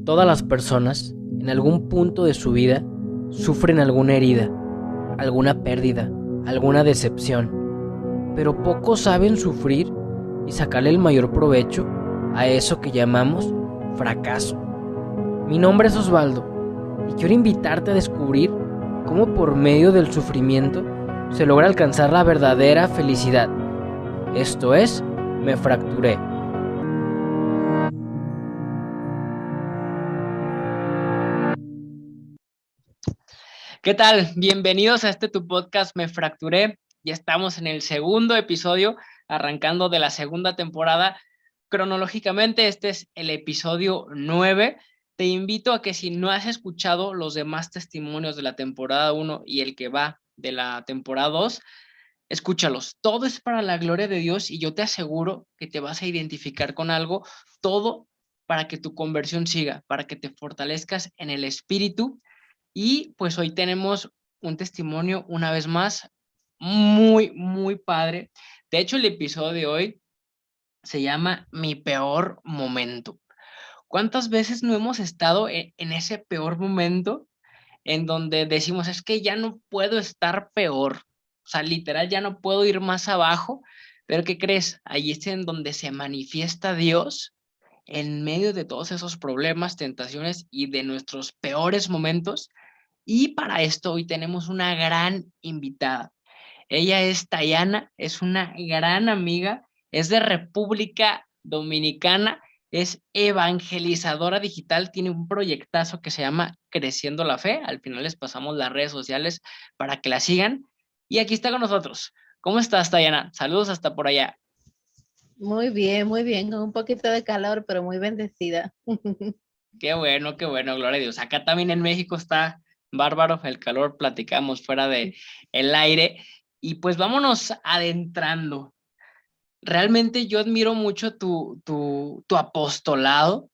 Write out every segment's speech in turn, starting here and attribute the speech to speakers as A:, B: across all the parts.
A: Todas las personas, en algún punto de su vida, sufren alguna herida, alguna pérdida, alguna decepción, pero pocos saben sufrir y sacarle el mayor provecho a eso que llamamos fracaso. Mi nombre es Osvaldo y quiero invitarte a descubrir cómo por medio del sufrimiento se logra alcanzar la verdadera felicidad. Esto es, Me Fracturé. ¿Qué tal? Bienvenidos a tu podcast Me Fracturé. Ya estamos en el segundo episodio, arrancando de la segunda temporada. Cronológicamente, este es el episodio 9. Te invito a que si no has escuchado los demás testimonios de la temporada 1 y el que va de la temporada 2, escúchalos. Todo es para la gloria de Dios y yo te aseguro que te vas a identificar con algo. Todo para que tu conversión siga, para que te fortalezcas en el espíritu. Y pues hoy tenemos un testimonio una vez más muy padre. De hecho, el episodio de hoy se llama Mi peor momento. ¿Cuántas veces no hemos estado en ese peor momento en donde decimos, es que ya no puedo estar peor? O sea, literal, ya no puedo ir más abajo. Pero ¿qué crees? Ahí es en donde se manifiesta Dios en medio de todos esos problemas, tentaciones y de nuestros peores momentos. Y para esto hoy tenemos una gran invitada. Ella es Tayana, es una gran amiga, es de República Dominicana, es evangelizadora digital, tiene un proyectazo que se llama Creciendo la Fe. Al final les pasamos las redes sociales para que la sigan. Y aquí está con nosotros. ¿Cómo estás, Tayana? Saludos hasta por allá.
B: Muy bien, con un poquito de calor, pero muy bendecida.
A: Qué bueno, gloria a Dios. Acá también en México está bárbaro el calor, platicamos fuera de el aire y pues vámonos adentrando. Realmente yo admiro mucho tu apostolado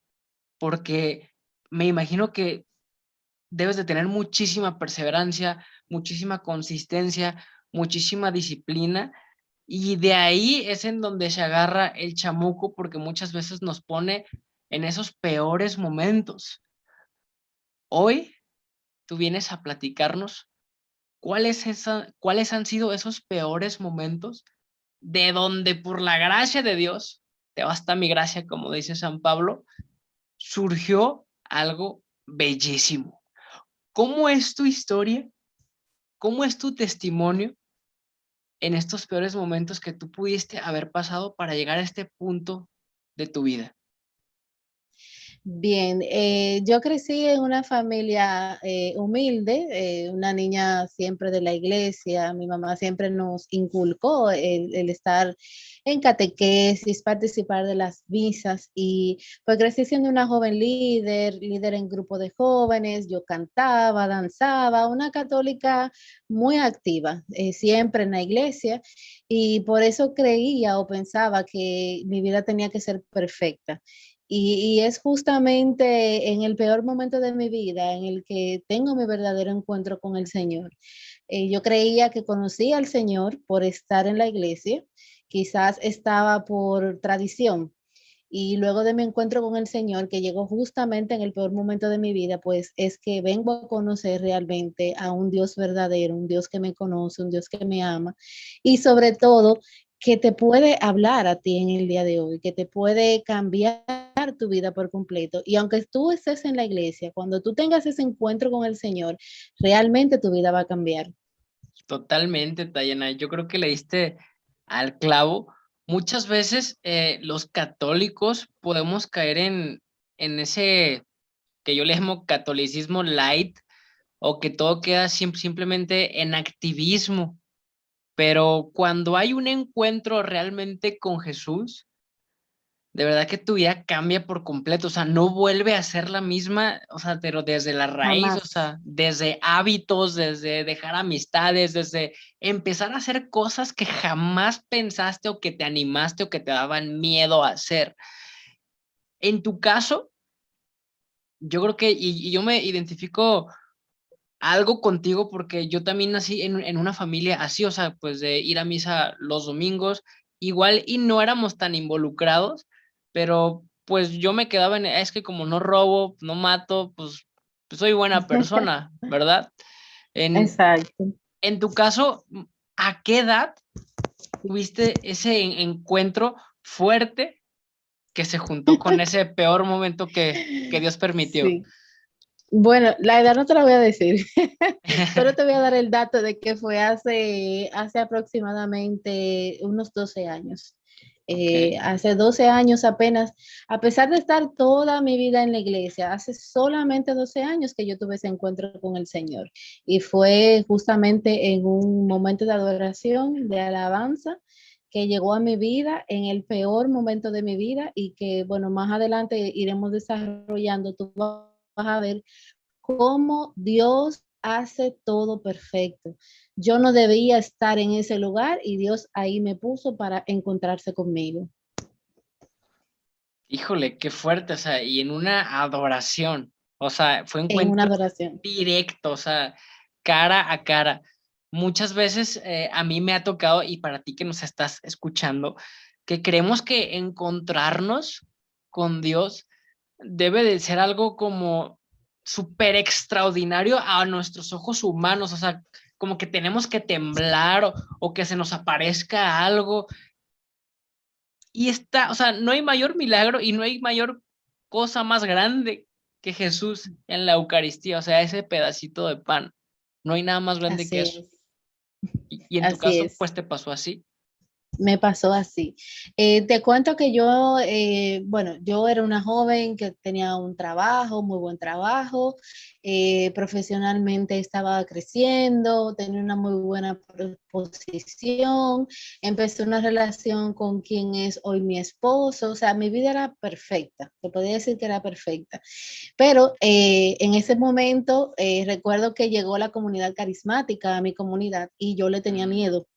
A: porque me imagino que debes de tener muchísima perseverancia, muchísima consistencia, muchísima disciplina y de ahí es en donde se agarra el chamuco porque muchas veces nos pone en esos peores momentos. Hoy tú vienes a platicarnos cuáles han sido esos peores momentos de donde por la gracia de Dios, te basta mi gracia, como dice San Pablo, surgió algo bellísimo. ¿Cómo es tu historia? ¿Cómo es tu testimonio en estos peores momentos que tú pudiste haber pasado para llegar a este punto de tu vida?
B: Bien, yo crecí en una familia humilde, una niña siempre de la iglesia. Mi mamá siempre nos inculcó el estar en catequesis, participar de las misas y pues crecí siendo una joven líder en grupo de jóvenes. Yo cantaba, danzaba, una católica muy activa, siempre en la iglesia, y por eso creía o pensaba que mi vida tenía que ser perfecta. Y es justamente en el peor momento de mi vida en el que tengo mi verdadero encuentro con el Señor. Yo creía que conocía al Señor por estar en la iglesia, quizás estaba por tradición. Y luego de mi encuentro con el Señor, que llegó justamente en el peor momento de mi vida, pues es que vengo a conocer realmente a un Dios verdadero, un Dios que me conoce, un Dios que me ama y sobre todo que te puede hablar a ti en el día de hoy, que te puede cambiar tu vida por completo. Y aunque tú estés en la iglesia, cuando tú tengas ese encuentro con el Señor, realmente tu vida va a cambiar.
A: Totalmente, Tayana. Yo creo que le diste al clavo. Muchas veces los católicos podemos caer en ese que yo le llamo catolicismo light o que todo queda simplemente en activismo. Pero cuando hay un encuentro realmente con Jesús, de verdad que tu vida cambia por completo, o sea, no vuelve a ser la misma, o sea, pero desde la raíz, o
B: Jamás.
A: sea, desde hábitos, desde dejar amistades, desde empezar a hacer cosas que jamás pensaste o que te animaste o que te daban miedo a hacer. En tu caso, yo creo que, y yo me identifico algo contigo porque yo también nací en una familia así, o sea, pues de ir a misa los domingos, igual y no éramos tan involucrados, pero pues yo me quedaba es que como no robo, no mato, pues soy buena persona, ¿verdad? En,
B: Exacto.
A: en tu caso, ¿a qué edad tuviste ese encuentro fuerte que se juntó con ese peor momento que Dios permitió?
B: Sí. Bueno, la edad no te la voy a decir, pero te voy a dar el dato de que fue hace aproximadamente unos 12 años.
A: Ok.
B: Hace 12 años apenas, a pesar de estar toda mi vida en la iglesia, hace solamente 12 años que yo tuve ese encuentro con el Señor. Y fue justamente en un momento de adoración, de alabanza, que llegó a mi vida en el peor momento de mi vida y que, bueno, más adelante iremos desarrollando. Tú vas a ver cómo Dios hace todo perfecto. Yo no debía estar en ese lugar y Dios ahí me puso para encontrarse conmigo.
A: Híjole, qué fuerte, o sea, y en una adoración, o sea, fue
B: En una
A: encuentro
B: adoración.
A: directo, o sea, cara a cara. Muchas veces a mí me ha tocado, y para ti que nos estás escuchando, que creemos que encontrarnos con Dios debe de ser algo como súper extraordinario a nuestros ojos humanos, o sea, como que tenemos que temblar o que se nos aparezca algo. Y está, o sea, no hay mayor milagro y no hay mayor cosa más grande que Jesús en la Eucaristía, o sea, ese pedacito de pan. No hay nada más grande que
B: Así
A: eso.
B: es,
A: Y en tu
B: así
A: caso,
B: es.
A: pues te pasó así.
B: Me pasó así. Te cuento que yo, bueno, yo era una joven que tenía un trabajo, muy buen trabajo, profesionalmente estaba creciendo, tenía una muy buena posición, empecé una relación con quien es hoy mi esposo, o sea, mi vida era perfecta, te podría decir que era perfecta, pero en ese momento recuerdo que llegó la comunidad carismática a mi comunidad y yo le tenía
A: Mm.
B: miedo.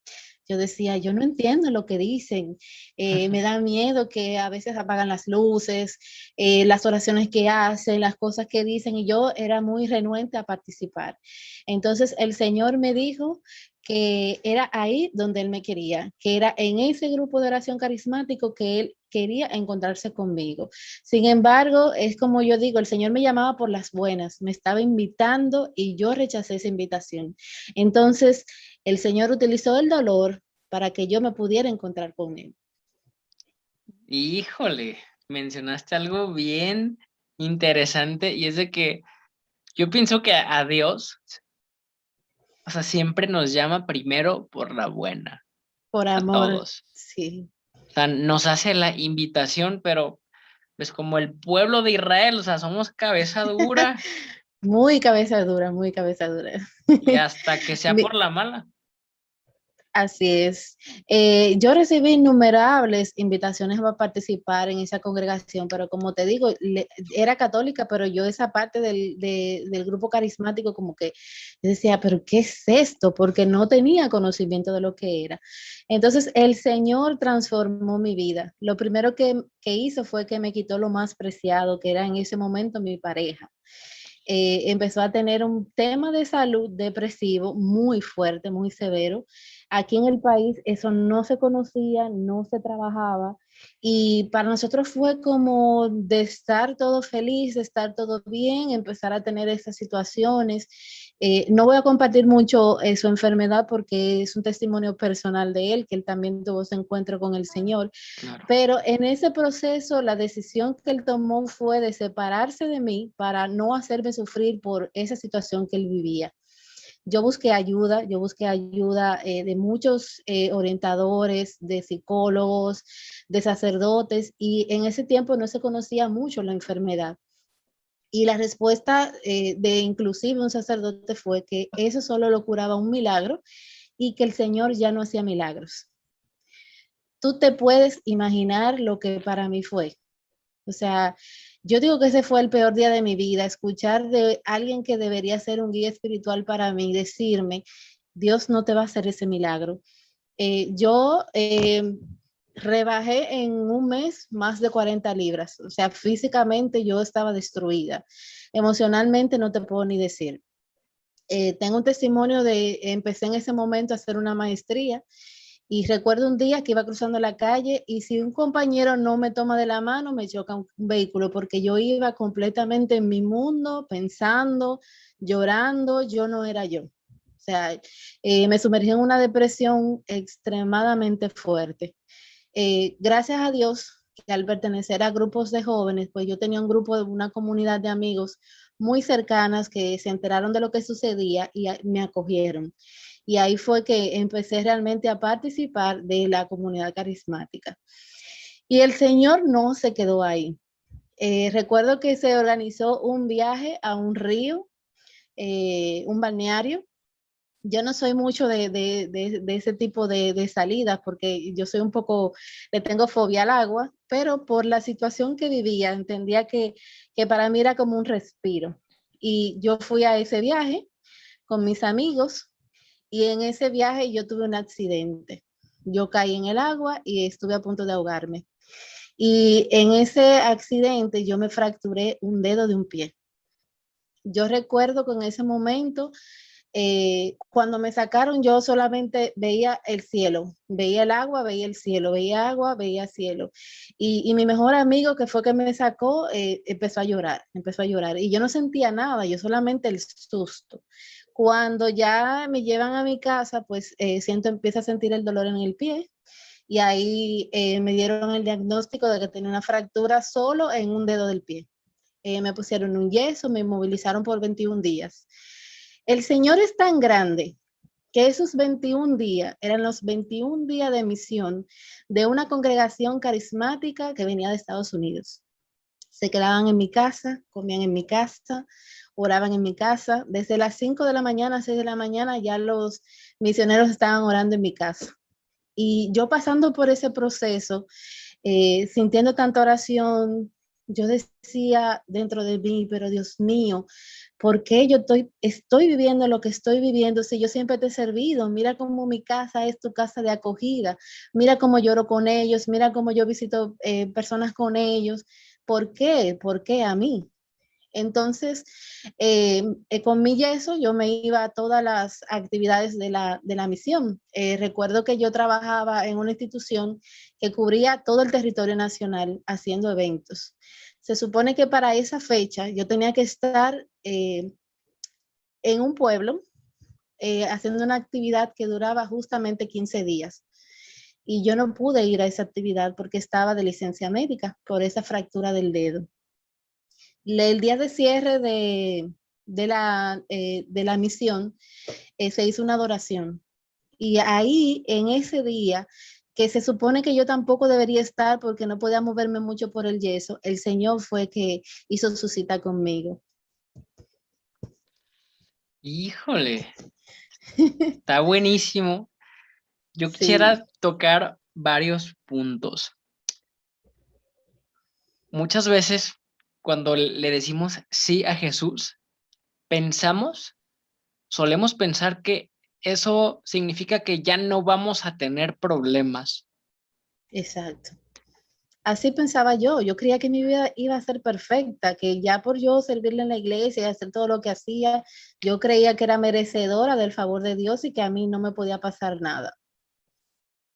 B: Yo decía, yo no entiendo lo que dicen, me da miedo que a veces apagan las luces, las oraciones que hacen, las cosas que dicen, y yo era muy renuente a participar. Entonces el Señor me dijo que era ahí donde Él me quería, que era en ese grupo de oración carismático que Él quería encontrarse conmigo. Sin embargo, es como yo digo, el Señor me llamaba por las buenas, me estaba invitando y yo rechacé esa invitación. Entonces, el Señor utilizó el dolor para que yo me pudiera encontrar con Él.
A: Híjole, mencionaste algo bien interesante y es de que yo pienso que a Dios, o sea, siempre nos llama primero por la buena,
B: Por
A: a
B: amor,
A: todos.
B: sí.
A: O sea, nos hace la invitación, pero pues como el pueblo de Israel, o sea, somos cabeza dura
B: Muy cabeza dura, muy cabeza dura.
A: y hasta que sea por la mala.
B: Así es. Yo recibí innumerables invitaciones a participar en esa congregación, pero como te digo, era católica, pero yo esa parte del grupo carismático como que decía, pero ¿qué es esto? Porque no tenía conocimiento de lo que era. Entonces el Señor transformó mi vida. Lo primero que hizo fue que me quitó lo más preciado, que era en ese momento mi pareja. Empezó a tener un tema de salud depresivo muy fuerte, muy severo. Aquí en el país eso no se conocía, no se trabajaba y para nosotros fue como de estar todo feliz, de estar todo bien, empezar a tener esas situaciones. No voy a compartir mucho su enfermedad porque es un testimonio personal de él, que él también tuvo ese encuentro con el Señor,
A: Claro.
B: pero en ese proceso, la decisión que él tomó fue de separarse de mí para no hacerme sufrir por esa situación que él vivía. Yo busqué ayuda de muchos orientadores, de psicólogos, de sacerdotes, y en ese tiempo no se conocía mucho la enfermedad. Y la respuesta de inclusive un sacerdote fue que eso solo lo curaba un milagro y que el Señor ya no hacía milagros. Tú te puedes imaginar lo que para mí fue. O sea, yo digo que ese fue el peor día de mi vida, escuchar de alguien que debería ser un guía espiritual para mí, decirme, Dios no te va a hacer ese milagro. Yo rebajé en un mes más de 40 libras, o sea, físicamente yo estaba destruida, emocionalmente no te puedo ni decir. Tengo un testimonio de, empecé en ese momento a hacer una maestría Y recuerdo un día que iba cruzando la calle y si un compañero no me toma de la mano, me choca un vehículo porque yo iba completamente en mi mundo, pensando, llorando, yo no era yo. O sea, me sumergí en una depresión extremadamente fuerte. Gracias a Dios que al pertenecer a grupos de jóvenes, pues yo tenía un grupo de una comunidad de amigos muy cercanas que se enteraron de lo que sucedía y me acogieron. Y ahí fue que empecé realmente a participar de la comunidad carismática. Y el Señor no se quedó ahí. Recuerdo que se organizó un viaje a un río, un balneario. Yo no soy mucho de ese tipo de salidas porque yo soy un poco, le tengo fobia al agua, pero por la situación que vivía, entendía que para mí era como un respiro. Y yo fui a ese viaje con mis amigos y en ese viaje yo tuve un accidente. Yo caí en el agua y estuve a punto de ahogarme. Y en ese accidente yo me fracturé un dedo de un pie. Yo recuerdo que en ese momento, cuando me sacaron, yo solamente veía el cielo, veía el agua, veía el cielo, veía agua, veía cielo. Y mi mejor amigo, que fue que me sacó, empezó a llorar, empezó a llorar. Y yo no sentía nada, yo solamente el susto. Cuando ya me llevan a mi casa, pues empiezo a sentir el dolor en el pie. Y ahí me dieron el diagnóstico de que tenía una fractura solo en un dedo del pie. Me pusieron un yeso, me inmovilizaron por 21 días. El Señor es tan grande que esos 21 días eran los 21 días de misión de una congregación carismática que venía de Estados Unidos. Se quedaban en mi casa, comían en mi casa, oraban en mi casa. Desde las 5 de la mañana a 6 de la mañana ya los misioneros estaban orando en mi casa. Y yo pasando por ese proceso, sintiendo tanta oración, yo decía dentro de mí, pero Dios mío, ¿por qué yo estoy viviendo lo que estoy viviendo si yo siempre te he servido? Mira cómo mi casa es tu casa de acogida, mira cómo lloro con ellos, mira cómo yo visito personas con ellos. ¿Por qué? ¿Por qué a mí? Entonces, con mi yeso yo me iba a todas las actividades de la misión. Recuerdo que yo trabajaba en una institución que cubría todo el territorio nacional haciendo eventos. Se supone que para esa fecha yo tenía que estar en un pueblo haciendo una actividad que duraba justamente 15 días. Y yo no pude ir a esa actividad porque estaba de licencia médica por esa fractura del dedo. El día de cierre de la misión se hizo una adoración. Y ahí, en ese día, que se supone que yo tampoco debería estar porque no podía moverme mucho por el yeso, el Señor fue que hizo su cita conmigo.
A: Híjole, está buenísimo. Yo
B: Sí,
A: quisiera tocar varios puntos. Muchas veces cuando le decimos sí a Jesús, solemos pensar que eso significa que ya no vamos a tener problemas.
B: exacto. Así pensaba yo creía que mi vida iba a ser perfecta, que ya por yo servirle en la iglesia y hacer todo lo que hacía, yo creía que era merecedora del favor de Dios y que a mí no me podía pasar nada.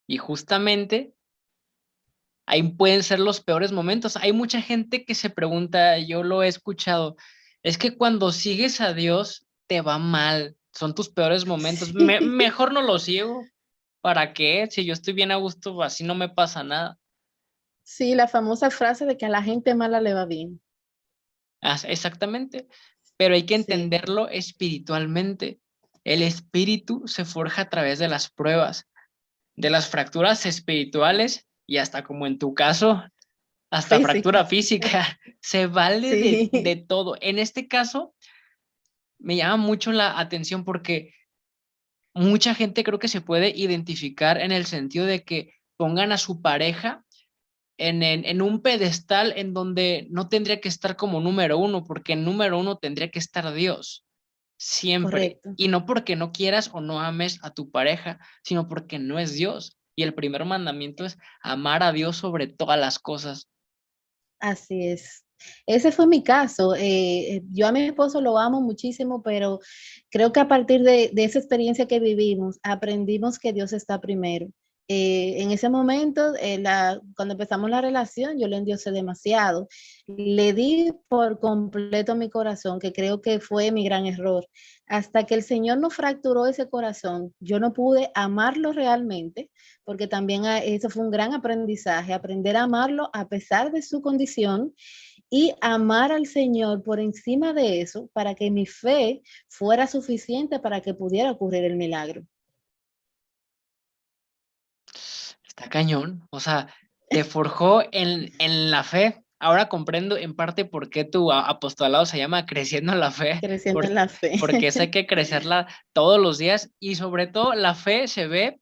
A: Y justamente ahí pueden ser los peores momentos. Hay mucha gente que se pregunta, yo lo he escuchado, es que cuando sigues a Dios te va mal, son tus peores momentos. Mejor no lo sigo. ¿Para qué? Si yo estoy bien a gusto, así no me pasa nada.
B: Sí, la famosa frase de que a la gente mala le va bien.
A: Exactamente. Pero hay que
B: Sí,
A: entenderlo espiritualmente. El espíritu se forja a través de las pruebas, de las fracturas espirituales y hasta como en tu caso, hasta fractura
B: física.
A: física. Se vale de
B: Sí,
A: todo. En este caso, me llama mucho la atención porque mucha gente creo que se puede identificar en el sentido de que pongan a su pareja en un pedestal en donde no tendría que estar como número uno, porque en número uno tendría que estar Dios, siempre.
B: correcto.
A: Y no porque no quieras o no ames a tu pareja, sino porque no es Dios. Y el primer mandamiento es amar a Dios sobre todas las cosas.
B: Así es. Ese fue mi caso. Yo a mi esposo lo amo muchísimo, pero creo que a partir de esa experiencia que vivimos, aprendimos que Dios está primero. En ese momento, cuando empezamos la relación, yo le endiosé demasiado. Le di por completo mi corazón, que creo que fue mi gran error. Hasta que el Señor no fracturó ese corazón, yo no pude amarlo realmente, porque también eso fue un gran aprendizaje, aprender a amarlo a pesar de su condición y amar al Señor por encima de eso, para que mi fe fuera suficiente para que pudiera ocurrir el milagro.
A: Está cañón, o sea, te forjó en la fe. Ahora comprendo en parte por qué tu apostolado se llama Creciendo en la Fe,
B: Creciendo en la fe.
A: porque eso hay que crecerla todos los días y sobre todo la fe se ve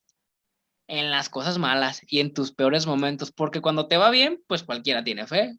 A: en las cosas malas y en tus peores momentos, porque cuando te va bien, pues cualquiera tiene fe.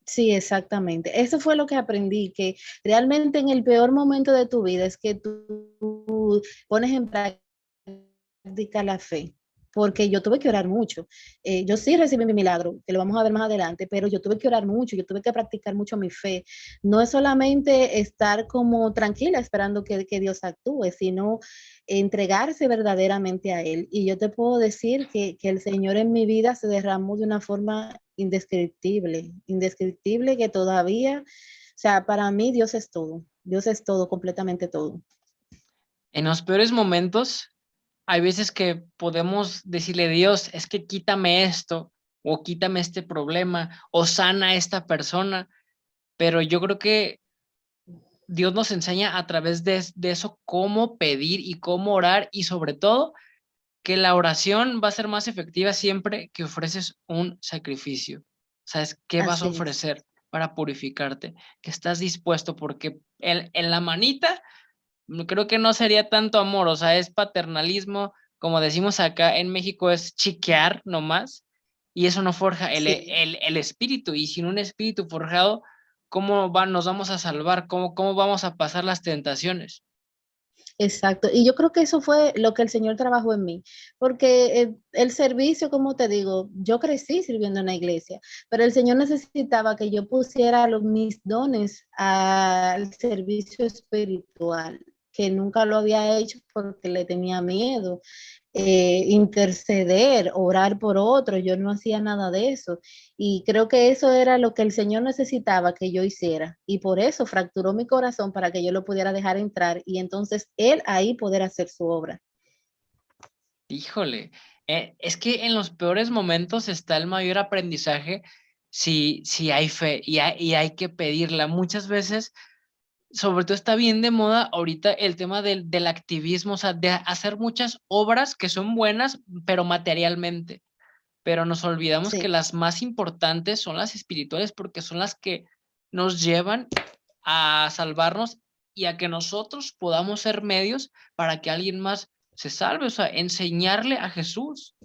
B: Sí, exactamente. Eso fue lo que aprendí, que realmente en el peor momento de tu vida es que tú pones en práctica la fe, porque yo tuve que orar mucho. Yo sí recibí mi milagro, que lo vamos a ver más adelante, pero yo tuve que orar mucho, yo tuve que practicar mucho mi fe. No es solamente estar como tranquila esperando que Dios actúe, sino entregarse verdaderamente a Él. Y yo te puedo decir que el Señor en mi vida se derramó de una forma indescriptible, indescriptible que todavía, o sea, para mí Dios es todo, completamente todo.
A: En los peores momentos, hay veces que podemos decirle, Dios, es que quítame esto, o quítame este problema, o sana a esta persona, pero yo creo que Dios nos enseña a través de eso cómo pedir y cómo orar y sobre todo que la oración va a ser más efectiva siempre que ofreces un sacrificio. ¿Sabes qué vas a
B: Así es.
A: ofrecer para purificarte? Que estás dispuesto porque en la manita creo que no sería tanto amor, o sea, es paternalismo, como decimos acá en México, es chiquear nomás, y eso no forja
B: Sí.
A: el espíritu, y sin un espíritu forjado, ¿cómo nos vamos a salvar? ¿Cómo vamos a pasar las tentaciones?
B: Exacto, y yo creo que eso fue lo que el Señor trabajó en mí, porque el servicio, como te digo, yo crecí sirviendo en la iglesia, pero el Señor necesitaba que yo pusiera mis dones al servicio espiritual, que nunca lo había hecho porque le tenía miedo, interceder, orar por otros, yo no hacía nada de eso. Y creo que eso era lo que el Señor necesitaba que yo hiciera. Y por eso fracturó mi corazón para que yo lo pudiera dejar entrar y entonces Él ahí poder hacer su obra.
A: Híjole, es que en los peores momentos está el mayor aprendizaje si hay fe y hay que pedirla. Muchas veces sobre todo está bien de moda ahorita el tema del activismo, o sea, de hacer muchas obras que son buenas, pero materialmente. Pero nos olvidamos que
B: Sí,
A: las más importantes son las espirituales porque son las que nos llevan a salvarnos y a que nosotros podamos ser medios para que alguien más se salve, o sea, enseñarle a Jesús.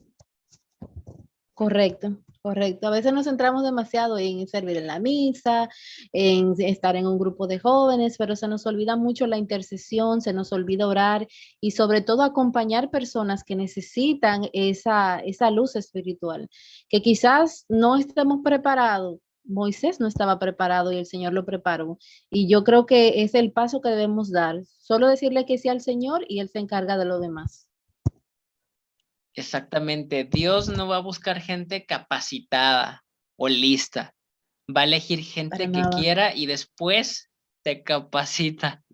B: correcto. Correcto. A veces nos centramos demasiado en servir en la misa, en estar en un grupo de jóvenes, pero se nos olvida mucho la intercesión, se nos olvida orar y sobre todo acompañar personas que necesitan esa luz espiritual, que quizás no estemos preparados. Moisés no estaba preparado y el Señor lo preparó. Y yo creo que es el paso que debemos dar. Solo decirle que sí al Señor y Él se encarga de lo demás.
A: Exactamente, Dios no va a buscar gente capacitada o lista, va a elegir
B: Para
A: gente que
B: nada.
A: quiera y después te capacita.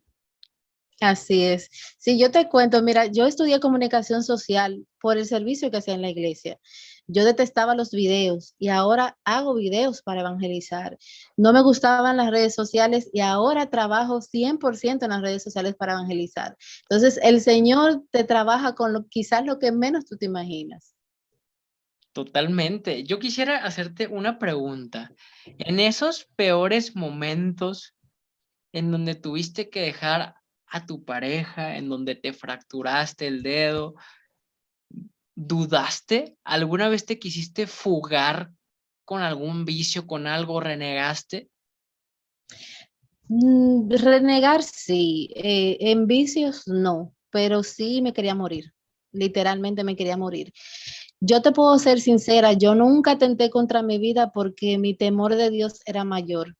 B: Así es. Si yo te cuento, mira, yo estudié comunicación social por el servicio que hacía en la iglesia. Yo detestaba los videos y ahora hago videos para evangelizar. No me gustaban las redes sociales y ahora trabajo 100% en las redes sociales para evangelizar. Entonces, el Señor te trabaja con quizás lo que menos tú te imaginas.
A: Totalmente. Yo quisiera hacerte una pregunta. En esos peores momentos en donde tuviste que dejar a tu pareja, en donde te fracturaste el dedo, ¿dudaste? ¿Alguna vez te quisiste fugar con algún vicio, con algo, renegaste?
B: Renegar sí, en vicios no, pero sí me quería morir. Literalmente me quería morir. Yo te puedo ser sincera, yo nunca tenté contra mi vida porque mi temor de Dios era mayor,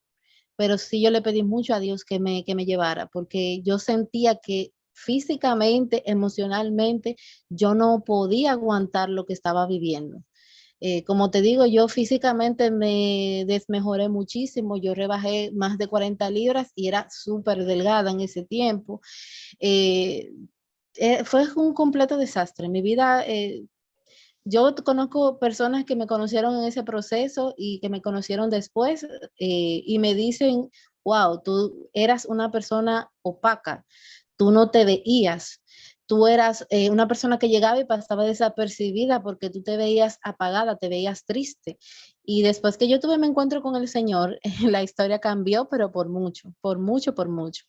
B: pero sí yo le pedí mucho a Dios que me llevara, porque yo sentía que físicamente, emocionalmente, yo no podía aguantar lo que estaba viviendo. Como te digo, yo físicamente me desmejoré muchísimo, yo rebajé más de 40 libras y era súper delgada en ese tiempo. Eh, Fue un completo desastre. Mi vida, yo conozco personas que me conocieron en ese proceso y que me conocieron después y me dicen, wow, tú eras una persona opaca, tú no te veías, tú eras una persona que llegaba y pasaba desapercibida porque tú te veías apagada, te veías triste. Y después que yo tuve mi encuentro con el Señor, la historia cambió, pero por mucho, por mucho, por mucho.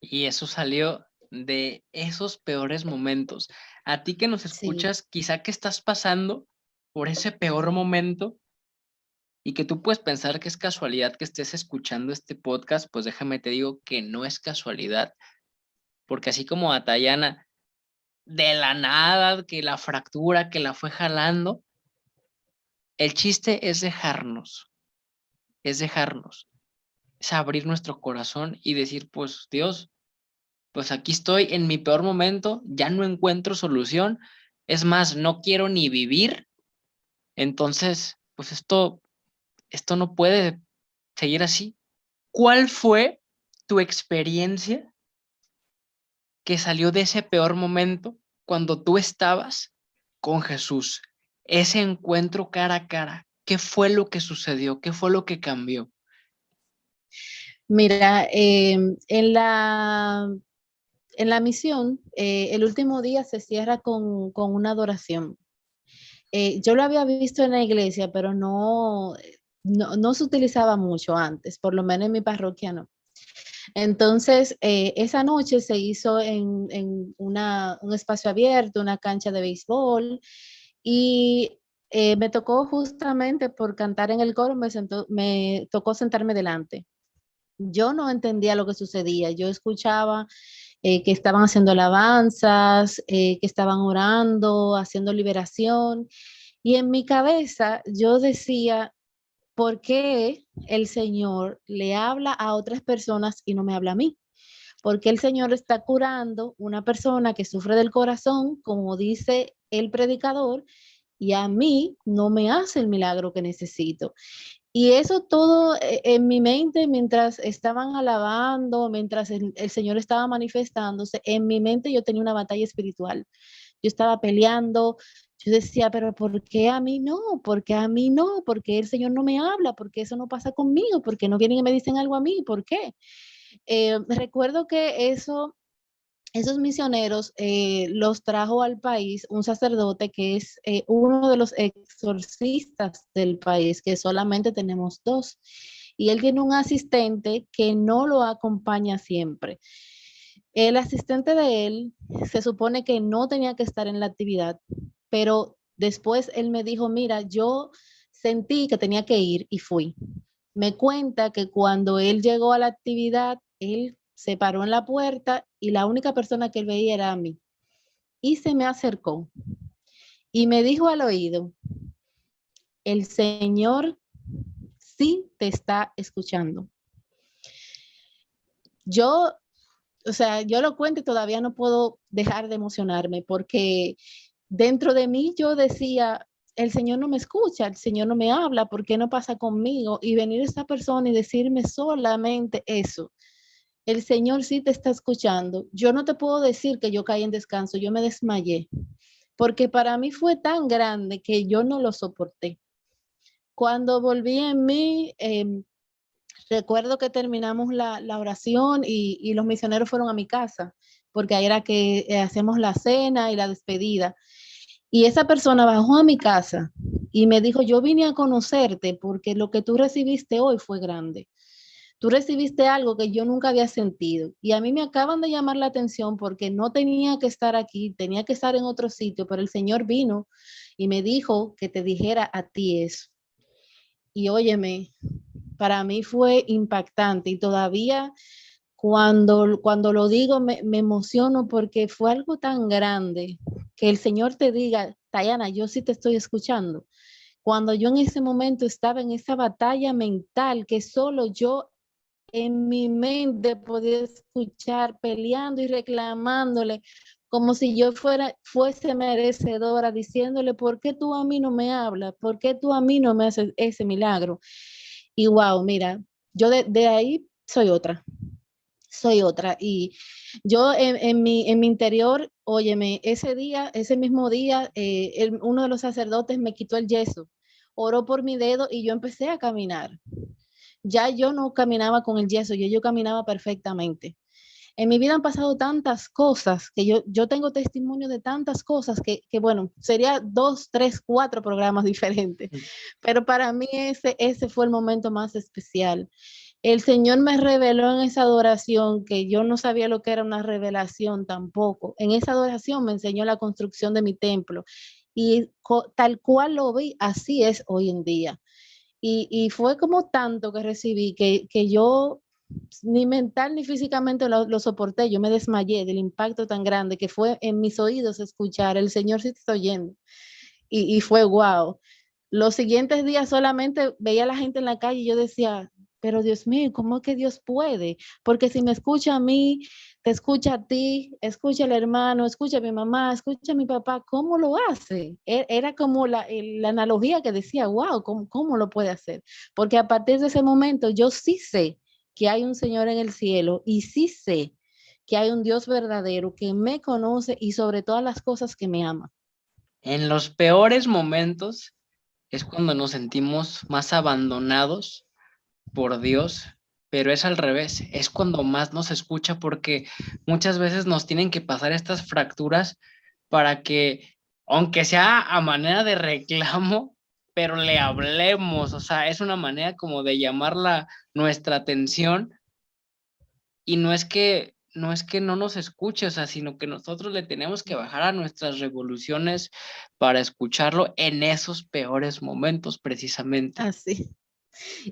A: Y eso salió de esos peores momentos. A ti que nos
B: Sí.
A: escuchas, quizá que estás pasando por ese peor momento y que tú puedes pensar que es casualidad que estés escuchando este podcast, pues déjame te digo que no es casualidad, porque así como a Tayana, de la nada, que la fractura, que la fue jalando, el chiste es dejarnos, es abrir nuestro corazón y decir, pues Dios, pues aquí estoy en mi peor momento, ya no encuentro solución, es más, no quiero ni vivir, entonces, pues esto no puede seguir así. ¿Cuál fue tu experiencia que salió de ese peor momento cuando tú estabas con Jesús? Ese encuentro cara a cara. ¿Qué fue lo que sucedió? ¿Qué fue lo que cambió?
B: Mira, en la misión, el último día se cierra con una adoración. Yo lo había visto en la iglesia, pero no se utilizaba mucho antes, por lo menos en mi parroquia no. Entonces, esa noche se hizo en un espacio abierto, una cancha de béisbol, y me tocó justamente por cantar en el coro, me tocó sentarme delante. Yo no entendía lo que sucedía, yo escuchaba que estaban haciendo alabanzas, que estaban orando, haciendo liberación, y en mi cabeza yo decía, ¿por qué el Señor le habla a otras personas y no me habla a mí? Porque el Señor está curando una persona que sufre del corazón, como dice el predicador, y a mí no me hace el milagro que necesito. Y eso todo en mi mente, mientras estaban alabando, mientras el Señor estaba manifestándose, en mi mente yo tenía una batalla espiritual. Yo estaba peleando, yo decía, pero ¿por qué a mí no? ¿Por qué a mí no? ¿Por qué el Señor no me habla? ¿Por qué eso no pasa conmigo? ¿Por qué no vienen y me dicen algo a mí? ¿Por qué? Recuerdo que esos misioneros los trajo al país un sacerdote que es uno de los exorcistas del país, que solamente tenemos dos. Y él tiene un asistente que no lo acompaña siempre. El asistente de él se supone que no tenía que estar en la actividad, pero después él me dijo, mira, yo sentí que tenía que ir y fui. Me cuenta que cuando él llegó a la actividad, él se paró en la puerta y la única persona que él veía era a mí. Y se me acercó y me dijo al oído, el Señor sí te está escuchando. Yo, o sea, yo lo cuento y todavía no puedo dejar de emocionarme porque dentro de mí yo decía, el Señor no me escucha, el Señor no me habla, ¿por qué no pasa conmigo? Y venir esa persona y decirme solamente eso. El Señor sí te está escuchando. Yo no te puedo decir que yo caí en descanso, yo me desmayé, porque para mí fue tan grande que yo no lo soporté. Cuando volví en mí, recuerdo que terminamos la oración y los misioneros fueron a mi casa, porque ahí era que hacemos la cena y la despedida. Y esa persona bajó a mi casa y me dijo, yo vine a conocerte porque lo que tú recibiste hoy fue grande. Tú recibiste algo que yo nunca había sentido. Y a mí me acaban de llamar la atención porque no tenía que estar aquí, tenía que estar en otro sitio, pero el Señor vino y me dijo que te dijera a ti eso. Y óyeme, para mí fue impactante y todavía cuando lo digo me emociono porque fue algo tan grande que el Señor te diga, Tayana, yo sí te estoy escuchando. Cuando yo en ese momento estaba en esa batalla mental que solo yo en mi mente podía escuchar peleando y reclamándole como si yo fuese merecedora, diciéndole, ¿por qué tú a mí no me hablas? ¿Por qué tú a mí no me haces ese milagro? Y wow, mira, yo de ahí soy otra. Y yo en mi interior, óyeme, ese día, ese mismo día, uno de los sacerdotes me quitó el yeso, oró por mi dedo y yo empecé a caminar. Ya yo no caminaba con el yeso, yo caminaba perfectamente. En mi vida han pasado tantas cosas que yo tengo testimonio de tantas cosas que bueno, sería 2, 3, 4 programas diferentes, pero para mí ese fue el momento más especial. El Señor me reveló en esa adoración que yo no sabía lo que era una revelación tampoco. En esa adoración me enseñó la construcción de mi templo y tal cual lo vi, así es hoy en día. Y fue como tanto que recibí que yo ni mental ni físicamente lo soporté. Yo me desmayé del impacto tan grande que fue en mis oídos escuchar, el Señor sí te está oyendo. Y fue wow. Los siguientes días solamente veía a la gente en la calle y yo decía, pero Dios mío, ¿cómo es que Dios puede? Porque si me escucha a mí, te escucha a ti, escucha al hermano, escucha a mi mamá, escucha a mi papá, ¿cómo lo hace? Era como la analogía que decía, wow, ¿cómo lo puede hacer? Porque a partir de ese momento yo sí sé que hay un Señor en el cielo y sí sé que hay un Dios verdadero que me conoce y sobre todas las cosas que me ama.
A: En los peores momentos es cuando nos sentimos más abandonados por Dios, pero es al revés, es cuando más nos escucha porque muchas veces nos tienen que pasar estas fracturas para que, aunque sea a manera de reclamo, pero le hablemos, o sea, es una manera como de llamarla nuestra atención y no es que no nos escuche, o sea, sino que nosotros le tenemos que bajar a nuestras revoluciones para escucharlo en esos peores momentos precisamente.
B: Así.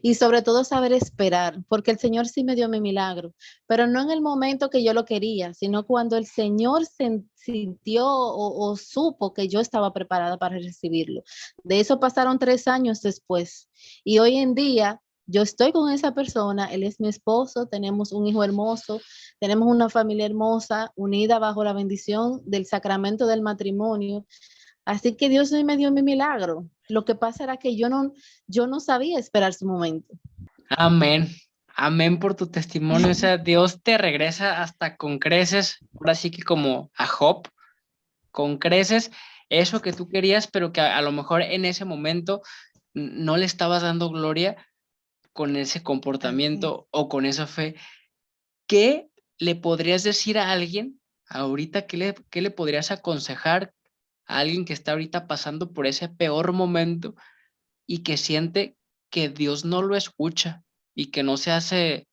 B: Y sobre todo saber esperar, porque el Señor sí me dio mi milagro, pero no en el momento que yo lo quería, sino cuando el Señor sintió o supo que yo estaba preparada para recibirlo. De eso pasaron 3 años después. Y hoy en día yo estoy con esa persona, él es mi esposo, tenemos un hijo hermoso, tenemos una familia hermosa, unida bajo la bendición del sacramento del matrimonio. Así que Dios hoy me dio mi milagro. Lo que pasa era que yo no sabía esperar su momento.
A: Amén. Amén por tu testimonio. O sea, Dios te regresa hasta con creces, ahora sí que como a Job, con creces, eso que tú querías, pero que a lo mejor en ese momento no le estabas dando gloria con ese
B: Así.
A: comportamiento o con esa fe. ¿Qué le podrías decir a alguien ahorita? ¿Qué le podrías aconsejar a alguien que está ahorita pasando por ese peor momento y que siente que Dios no lo escucha y que no se hace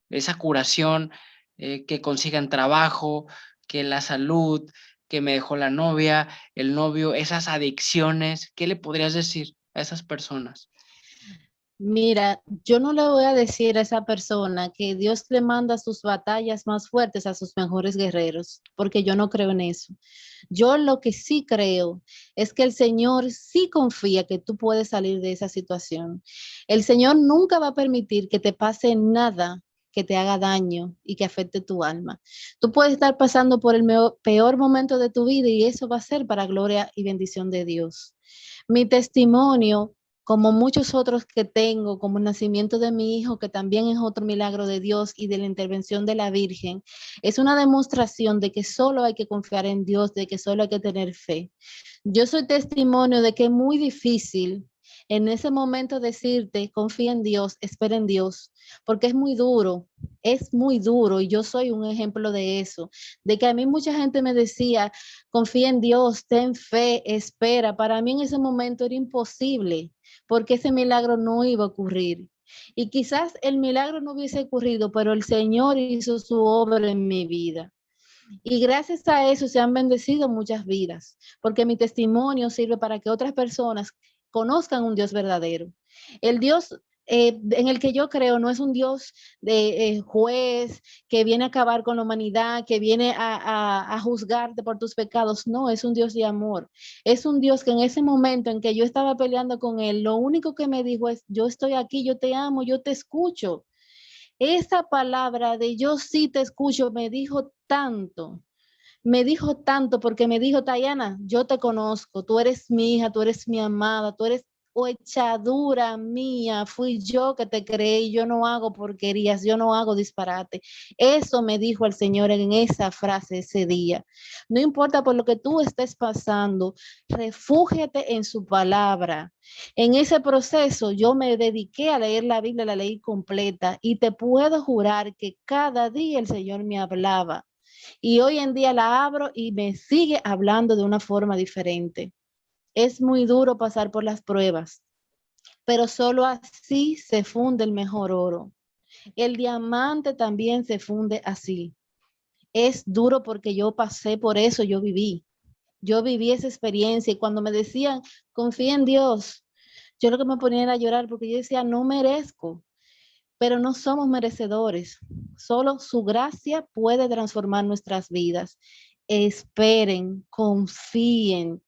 A: esa curación, que consigan trabajo, que la salud, que me dejó la novia, el novio, esas adicciones? ¿Qué le podrías decir a esas personas?
B: Mira, yo no le voy a decir a esa persona que Dios le manda sus batallas más fuertes a sus mejores guerreros, porque yo no creo en eso. Yo lo que sí creo es que el Señor sí confía que tú puedes salir de esa situación. El Señor nunca va a permitir que te pase nada que te haga daño y que afecte tu alma. Tú puedes estar pasando por el peor momento de tu vida y eso va a ser para gloria y bendición de Dios. Mi testimonio, como muchos otros que tengo, como el nacimiento de mi hijo, que también es otro milagro de Dios y de la intervención de la Virgen, es una demostración de que solo hay que confiar en Dios, de que solo hay que tener fe. Yo soy testimonio de que es muy difícil en ese momento decirte, confía en Dios, espera en Dios, porque es muy duro y yo soy un ejemplo de eso, de que a mí mucha gente me decía, confía en Dios, ten fe, espera. Para mí en ese momento era imposible, porque ese milagro no iba a ocurrir. Y quizás el milagro no hubiese ocurrido, pero el Señor hizo su obra en mi vida. Y gracias a eso se han bendecido muchas vidas, porque mi testimonio sirve para que otras personas conozcan un Dios verdadero. El Dios en el que yo creo no es un Dios de juez que viene a acabar con la humanidad, que viene a juzgarte por tus pecados. No, es un Dios de amor. Es un Dios que en ese momento en que yo estaba peleando con Él, lo único que me dijo es, yo estoy aquí, yo te amo, yo te escucho. Esa palabra de yo sí te escucho me dijo tanto porque me dijo, Tayana, yo te conozco, tú eres mi hija, tú eres mi amada, tú eres echadura mía, fui yo que te creé, yo no hago porquerías, yo no hago disparate. Eso me dijo el Señor en esa frase ese día. No importa por lo que tú estés pasando, refúgiate en su palabra. En ese proceso yo me dediqué a leer la Biblia, la leí completa y te puedo jurar que cada día el Señor me hablaba y hoy en día la abro y me sigue hablando de una forma diferente. Es muy duro pasar por las pruebas, pero solo así se funde el mejor oro. El diamante también se funde así. Es duro porque yo pasé por eso, yo viví esa experiencia y cuando me decían, confía en Dios, yo lo que me ponía era a llorar porque yo decía, no merezco, pero no somos merecedores. Solo su gracia puede transformar nuestras vidas. Esperen, confíen.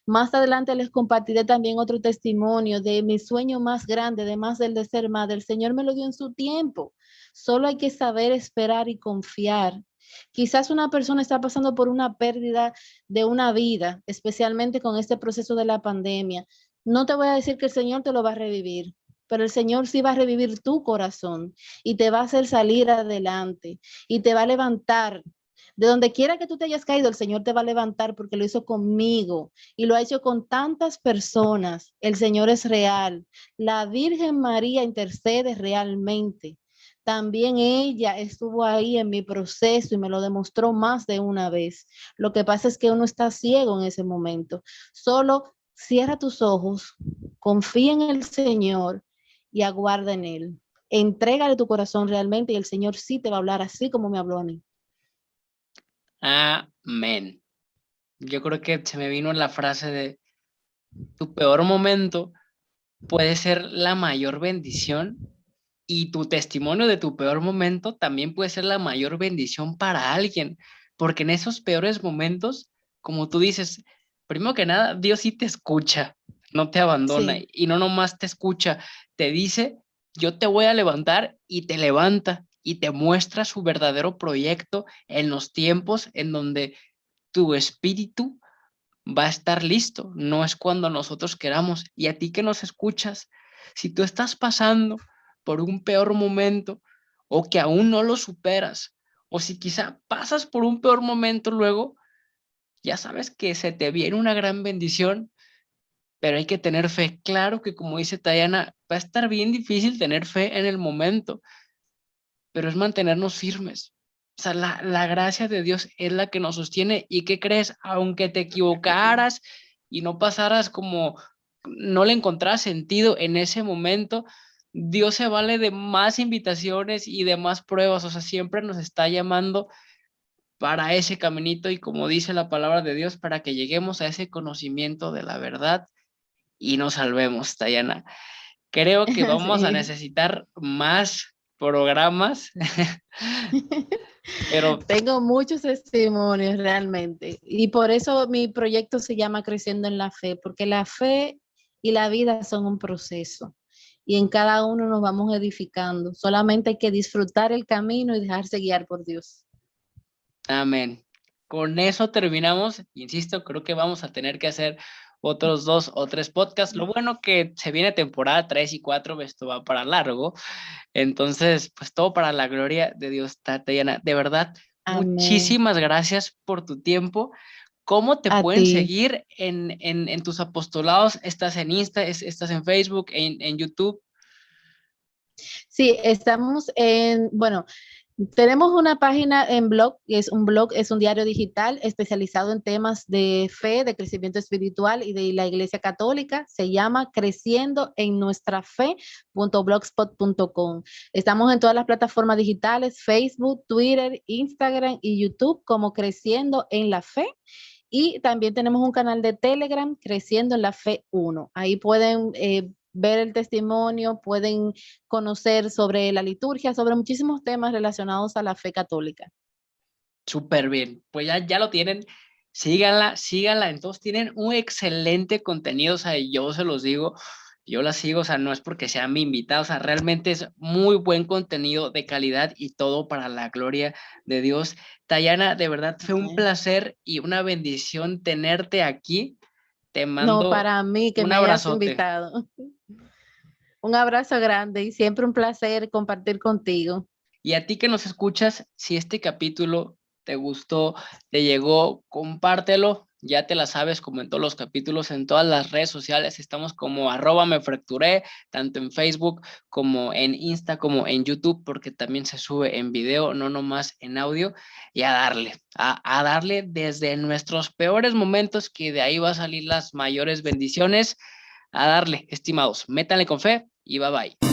B: Más adelante les compartiré también otro testimonio de mi sueño más grande, de más del de ser madre. El Señor me lo dio en su tiempo. Solo hay que saber esperar y confiar. Quizás una persona está pasando por una pérdida de una vida, especialmente con este proceso de la pandemia. No te voy a decir que el Señor te lo va a revivir, pero el Señor sí va a revivir tu corazón y te va a hacer salir adelante y te va a levantar. De donde quiera que tú te hayas caído, el Señor te va a levantar porque lo hizo conmigo y lo ha hecho con tantas personas. El Señor es real. La Virgen María intercede realmente. También ella estuvo ahí en mi proceso y me lo demostró más de una vez. Lo que pasa es que uno está ciego en ese momento. Solo cierra tus ojos, confía en el Señor y aguarda en Él. Entrégale tu corazón realmente y el Señor sí te va a hablar así como me habló a mí.
A: Amén. Yo creo que se me vino la frase de tu peor momento puede ser la mayor bendición y tu testimonio de tu peor momento también puede ser la mayor bendición para alguien, porque en esos peores momentos, como tú dices, primero que nada, Dios sí te escucha, no te abandona
B: Sí.
A: y no nomás te escucha, te dice, yo te voy a levantar y te levanta y te muestra su verdadero proyecto en los tiempos en donde tu espíritu va a estar listo, no es cuando nosotros queramos. Y a ti que nos escuchas, si tú estás pasando por un peor momento o que aún no lo superas, o si quizá pasas por un peor momento luego, ya sabes que se te viene una gran bendición, pero hay que tener fe. Claro que como dice Tayana, va a estar bien difícil tener fe en el momento, pero es mantenernos firmes. O sea, la gracia de Dios es la que nos sostiene. ¿Y qué crees? Aunque te equivocaras y no pasaras como no le encontraras sentido en ese momento, Dios se vale de más invitaciones y de más pruebas. O sea, siempre nos está llamando para ese caminito y como dice la palabra de Dios, para que lleguemos a ese conocimiento de la verdad y nos salvemos, Tayana. Creo que vamos a
B: Sí.
A: necesitar más programas, pero
B: Tengo muchos testimonios realmente y por eso mi proyecto se llama Creciendo en la Fe, porque la fe y la vida son un proceso y en cada uno nos vamos edificando. Solamente hay que disfrutar el camino y dejarse guiar por Dios.
A: amén. Con eso terminamos. Insisto, creo que vamos a tener que hacer otros 2 o 3 podcasts. Lo bueno que se viene temporada 3 y 4, esto va para largo. Entonces, pues todo para la gloria de Dios, Tatiana. De verdad,
B: Amén.
A: muchísimas gracias por tu tiempo. ¿Cómo te
B: A
A: pueden
B: ti.
A: seguir en tus apostolados? ¿Estás en Insta? ¿Estás en Facebook? ¿En YouTube?
B: Sí, estamos en, bueno, tenemos una página en blog, es un diario digital especializado en temas de fe, de crecimiento espiritual y de la Iglesia Católica. Se llama Creciendo en Nuestra Fe.blogspot.com. Estamos en todas las plataformas digitales, Facebook, Twitter, Instagram y YouTube como Creciendo en la Fe. Y también tenemos un canal de Telegram, Creciendo en la Fe 1. Ahí pueden ver el testimonio, pueden conocer sobre la liturgia, sobre muchísimos temas relacionados a la fe católica.
A: Súper bien, pues ya lo tienen, síganla, síganla, entonces tienen un excelente contenido, o sea, yo se los digo, yo la sigo, o sea, no es porque sea mi invitada, o sea, realmente es muy buen contenido de calidad y todo para la gloria de Dios. Dayana, de verdad fue un
B: Amén.
A: placer y una bendición tenerte aquí. Te
B: No,
A: mando
B: para mí que
A: un
B: me hayas
A: abrazote.
B: invitado. Un abrazo grande y siempre un placer compartir contigo.
A: Y a ti que nos escuchas, si este capítulo te gustó, te llegó, compártelo. Ya te la sabes, como en todos los capítulos, en todas las redes sociales, estamos como @mefracturé, tanto en Facebook como en Insta, como en YouTube, porque también se sube en video, no nomás en audio, y a darle desde nuestros peores momentos, que de ahí va a salir las mayores bendiciones, a darle, estimados, métanle con fe y bye bye.